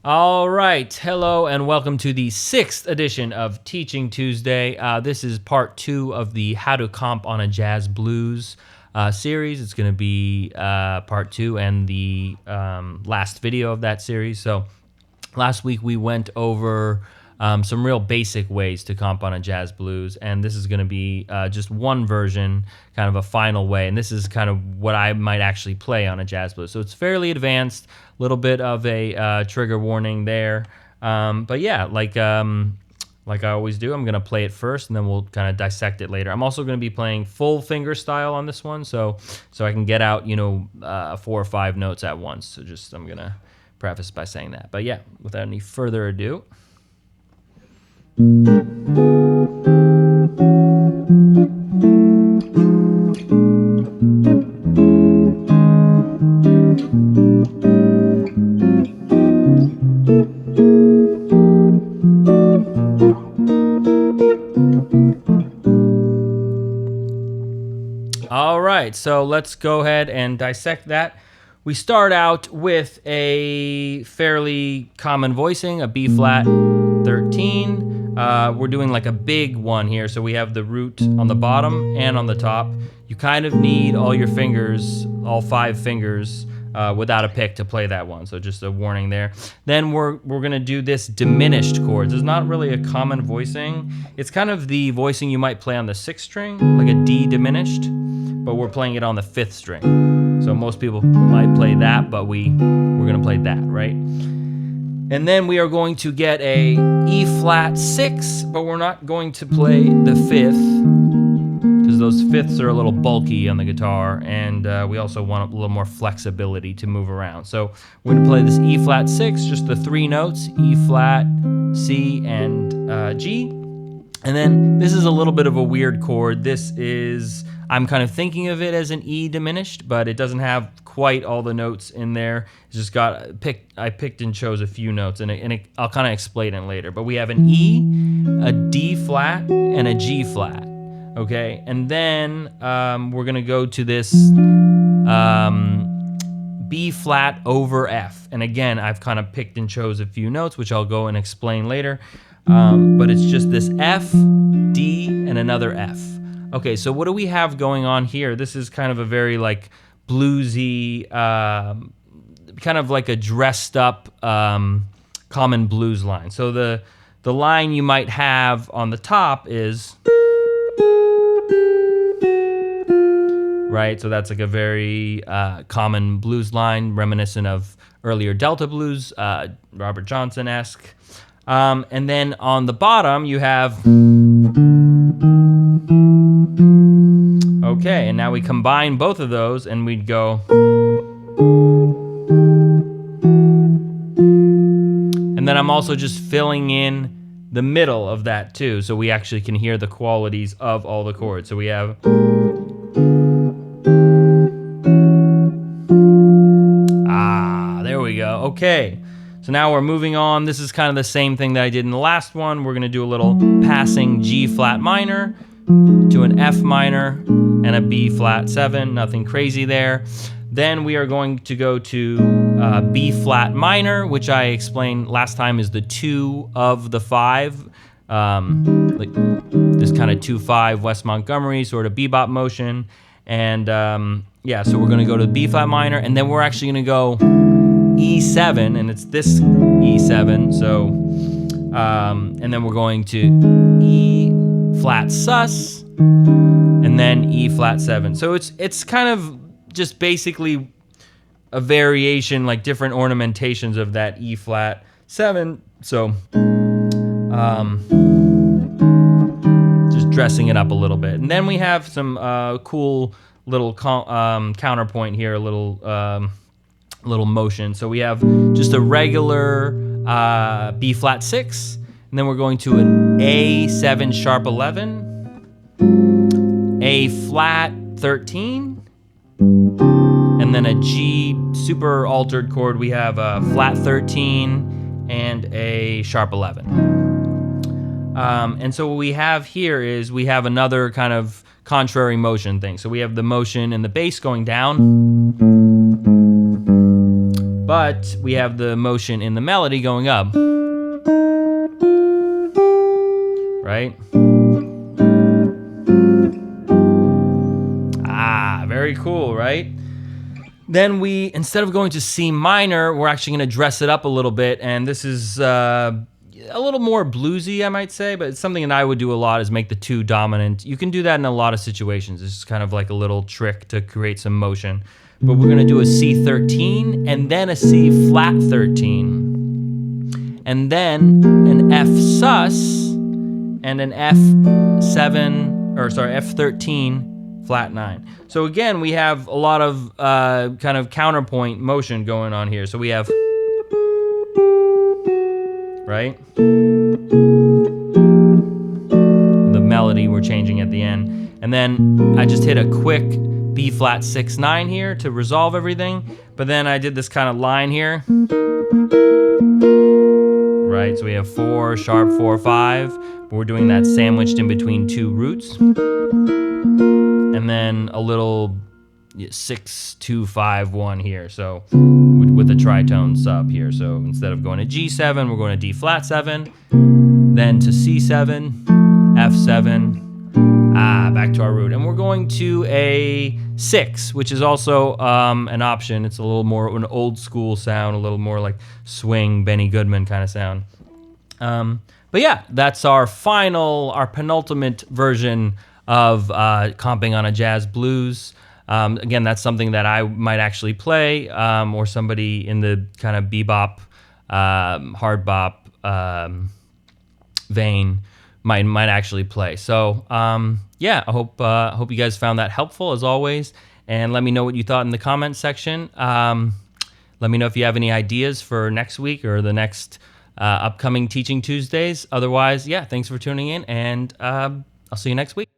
All right. Hello and welcome to the 6th edition of Teaching Tuesday. This is part 2 of the How to Comp on a Jazz Blues series. It's going to be part 2 and the last video of that series. So last week we went over some real basic ways to comp on a jazz blues, and this is going to be just one version, kind of a final way, and this is kind of what I might actually play on a jazz blues. So it's fairly advanced, a little bit of a trigger warning there, but yeah, like I always do, I'm going to play it first, and then we'll kind of dissect it later. I'm also going to be playing full finger style on this one, so I can get out 4 or 5 notes at once. So I'm going to preface by saying that. But yeah, without any further ado. All right, so let's go ahead and dissect that. We start out with a fairly common voicing, a B flat 13. We're doing like a big one here, so we have the root on the bottom and on the top. You kind of need all your fingers, all 5 fingers, without a pick to play that one, so just a warning there. Then we're gonna do this diminished chords. It's not really a common voicing. It's kind of the voicing you might play on the 6th string, like a D diminished, but we're playing it on the 5th string. So most people might play that, but we're gonna play that, right? And then we are going to get a E flat 6, but we're not going to play the 5th, because those 5ths are a little bulky on the guitar, and we also want a little more flexibility to move around. So we're gonna play this E flat 6, just the 3 notes, E flat, C, and G. And then this is a little bit of a weird chord. This is, I'm kind of thinking of it as an E diminished, but it doesn't have quite all the notes in there. It's just I picked and chose a few notes, and I'll kind of explain it later. But we have an E, a D flat, and a G flat. Okay, and then we're gonna go to this B flat over F. And again, I've kind of picked and chose a few notes, which I'll go and explain later. But it's just this F, D, and another F. Okay, so what do we have going on here? This is kind of a very like bluesy, kind of like a dressed up common blues line. So the line you might have on the top is, right? So that's like a very common blues line, reminiscent of earlier Delta blues, Robert Johnson-esque. And then on the bottom you have, okay, and now we combine both of those and we'd go, and then I'm also just filling in the middle of that too, so we actually can hear the qualities of all the chords. So we have, there we go, okay. So now we're moving on. This is kind of the same thing that I did in the last one. We're gonna do a little passing G flat minor to an F minor and a B flat 7, nothing crazy there. Then we are going to go to B flat minor, which I explained last time is the 2 of the 5, like this kind of 2-5 West Montgomery sort of bebop motion. And yeah, so we're gonna go to B flat minor, and then we're actually gonna go E7, and it's this E7, so, and then we're going to E flat sus, and then E flat 7. So it's kind of just basically a variation, like different ornamentations of that E flat 7. So, just dressing it up a little bit. And then we have some cool little counterpoint here, a little motion. So we have just a regular B flat 6, and then we're going to an A7 sharp 11, A flat 13, and then a G super altered chord. We have a flat 13 and a sharp 11. And so what we have here is we have another kind of contrary motion thing. So we have the motion in the bass going down, but we have the motion in the melody going up. Right? Very cool, right? Then we, instead of going to C minor, we're actually going to dress it up a little bit, and this is a little more bluesy, I might say, but it's something that I would do a lot, is make the 2 dominant. You can do that in a lot of situations. It's just kind of like a little trick to create some motion. But we're going to do a C13 and then a C flat 13, and then an F sus and an F7, or sorry, F13 flat 9. So again, we have a lot of kind of counterpoint motion going on here. So we have, right? The melody we're changing at the end. And then I just hit a quick B flat 6-9 here to resolve everything. But then I did this kind of line here. Right, so we have 4, sharp 4, 5. But we're doing that sandwiched in between 2 roots. And then a little 6, 2, 5, 1 here. So with a tritone sub here. So instead of going to G7, we're going to D flat 7, then to C7, F7, back to our root. And we're going to a 6, which is also an option. It's a little more an old school sound, a little more like swing, Benny Goodman kind of sound. But yeah, that's our penultimate version of comping on a jazz blues. Again, that's something that I might actually play, or somebody in the kind of bebop, hard bop vein might actually play. So yeah, I hope you guys found that helpful as always, and let me know what you thought in the comments section. Let me know if you have any ideas for next week or the next upcoming Teaching Tuesdays. Otherwise, yeah, thanks for tuning in, and I'll see you next week.